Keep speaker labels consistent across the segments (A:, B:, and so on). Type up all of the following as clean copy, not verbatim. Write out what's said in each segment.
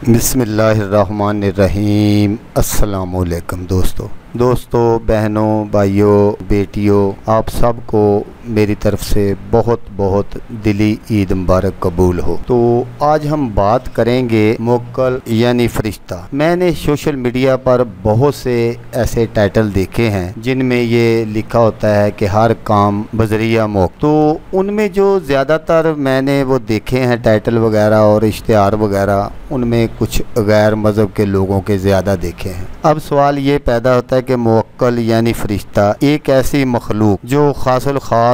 A: बिस्मिल्लाहिर्रहमानिर्रहीम। अस्सलाम वालेकुम दोस्तों, बहनों, भाइयों, बेटियों, आप सबको मेरी तरफ से बहुत बहुत दिली ईद मुबारक कबूल हो। तो आज हम बात करेंगे मोकल यानी फरिश्ता। मैंने सोशल मीडिया पर बहुत से ऐसे टाइटल देखे हैं जिनमें ये लिखा होता है कि हर काम बजरिया मोक। तो उनमें जो ज़्यादातर मैंने वो देखे हैं टाइटल वगैरह और इश्तिहार वगैरह, उनमें कुछ गैर मज़हब के लोगों के ज़्यादा देखे हैं। अब सवाल ये पैदा होता है कि मोकल यानी फरिश्ता एक ऐसी मखलूक जो खासुल ख़ास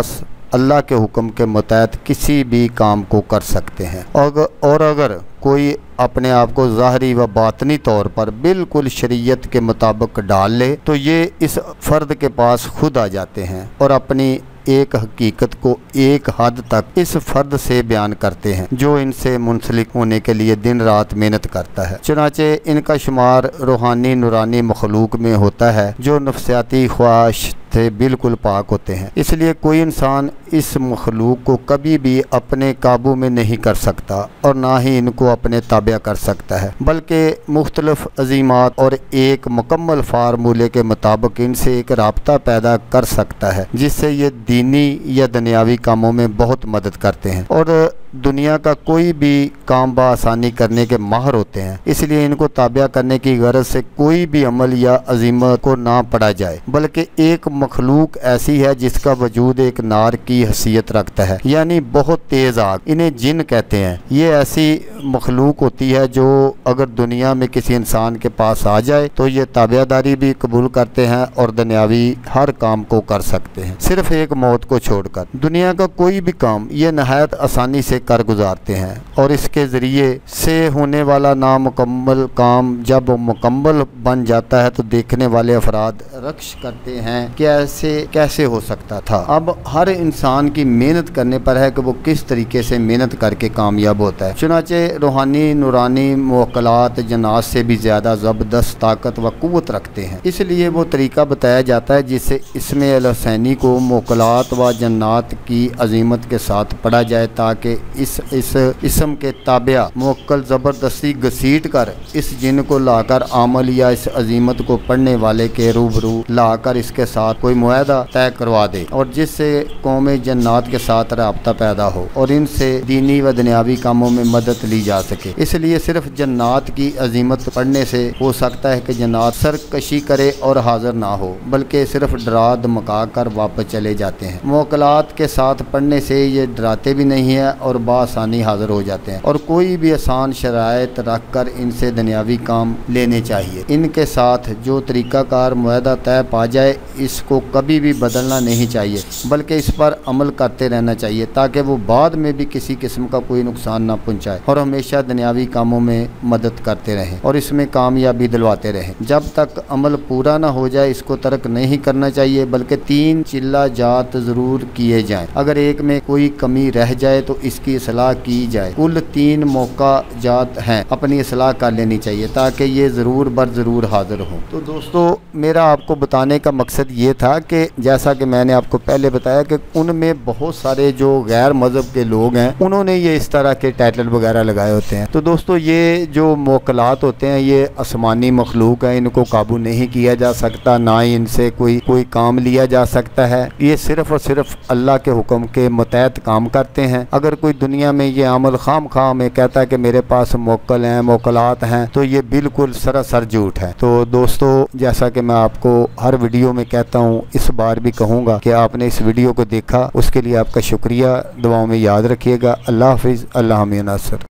A: अल्लाह के हुक्म के मुताबिक किसी भी काम को कर सकते हैं, और अगर कोई अपने आप को ज़ाहरी व बातनी तौर पर बिल्कुल शरीयत के मुताबिक डाल ले तो ये इस फ़र्द के पास खुद आ जाते हैं और अपनी एक हकीकत को एक हद तक इस फ़र्द से बयान करते हैं जो इनसे मुंसलिक होने के लिए दिन रात मेहनत करता है। चुनाचे इनका शुमार रूहानी नूरानी मखलूक में होता है जो नफ्सियाती ख्वाहिश से बिल्कुल पाक होते हैं। इसलिए कोई इंसान इस मखलूक को कभी भी अपने काबू में नहीं कर सकता और ना ही इनको अपने ताबे कर सकता है, बल्कि मुख्तलिफ अज़ीमात और एक मुकम्मल फार्मूले के मुताबिक इनसे एक राब्ता पैदा कर सकता है जिससे ये दीनी या दुनियावी कामों में बहुत मदद करते हैं और दुनिया का कोई भी काम बआसानी करने के माहिर होते हैं। इसलिए इनको ताबिया करने की गरज से कोई भी अमल या अजीमत को ना पड़ा जाए, बल्कि एक मखलूक ऐसी है जिसका वजूद एक नार की हैसियत रखता है, यानी बहुत तेज़ आग। इन्हें जिन कहते हैं। ये ऐसी मखलूक होती है जो अगर दुनिया में किसी इंसान के पास आ जाए तो ये ताबियादारी भी कबूल करते हैं और दुनियावी हर काम को कर सकते हैं, सिर्फ एक मौत को छोड़कर। दुनिया का कोई भी काम ये नहायत आसानी से कर गुजारते हैं और इसके ज़रिए से होने वाला नामुकम्मल काम जब मुकम्मल बन जाता है तो देखने वाले अफराद रक्श करते हैं कि ऐसे कैसे हो सकता था। अब हर इंसान की मेहनत करने पर है कि वो किस तरीके से मेहनत करके कामयाब होता है। चुनाचे रूहानी नूरानी मोकलात जिन्नात से भी ज़्यादा ज़बरदस्त ताकत व क़ुव्वत रखते हैं। इसलिए वो तरीका बताया जाता है जिससे इसमें अल-हुसैनी को मोकलात व जिन्नात की अजीमत के साथ पढ़ा जाए ताकि इस इसम के ताबिया मोकल ज़बरदस्ती घसीट कर इस जिन को लाकर आमल या इस अजीमत को पढ़ने वाले के रूबरू लाकर इसके साथ कोई मुआहदा तय करवा दे और जिससे कौम जन्नात के साथ राब्ता पैदा हो और इनसे दीनी व दुनियावी कामों में मदद ली जा सके। इसलिए सिर्फ जन्नात की अजीमत पढ़ने से हो सकता है कि जन्नात सरकशी करे और हाजिर ना हो, बल्कि सिर्फ डरा धमका कर वापस चले जाते हैं। मोकलात के साथ पढ़ने से ये डराते भी नहीं है और आसानी हाजिर हो जाते हैं और कोई भी आसान शराइत रख कर इनसे दुनियावी काम लेने चाहिए। इनके साथ जो तरीक़ाकार मुआहदा तय पा जाए इसको कभी भी बदलना नहीं चाहिए, बल्कि इस पर अमल करते रहना चाहिए ताकि वो बाद में भी किसी किस्म का कोई नुकसान ना पहुँचाए और हमेशा दुनियावी कामों में मदद करते रहें और इसमें कामयाबी दिलवाते रहें। जब तक अमल पूरा ना हो जाए इसको तर्क नहीं करना चाहिए, बल्कि 3 चिल्ला जात ज़रूर किए जाएँ। अगर एक में कोई कमी रह जाए तो इसकी इसलाह की जाए। कुल 3 मौका जात हैं, अपनी इसलाह कर लेनी चाहिए ताकि ये ज़रूर बर ज़रूर हाजिर हो। तो दोस्तों, मेरा आपको बताने का मकसद ये था कि जैसा कि मैंने आपको पहले बताया कि उनमें बहुत सारे जो गैर मज़हब के लोग हैं उन्होंने ये इस तरह के टाइटल वगैरह लगाए होते हैं। तो दोस्तों, ये जो मोकलात होते हैं ये आसमानी मखलूक हैं, इनको काबू नहीं किया जा सकता, ना ही इनसे कोई काम लिया जा सकता है। ये सिर्फ़ और सिर्फ अल्लाह के हुक्म के मुताबिक काम करते हैं। अगर कोई दुनिया में ये अमल खाम खा में कहता है कि मेरे पास मोकल हैं, मोकलात हैं, तो ये बिल्कुल सरासर झूठ है। तो दोस्तों, जैसा कि मैं आपको हर वीडियो में कहता हूँ, इस बार भी कहूँगा कि आपने इस वीडियो को देखा, उसके लिए आपका शुक्रिया। दुआओं में याद रखिएगा। अल्लाह हाफिज़। अल्लाह हमें नासर।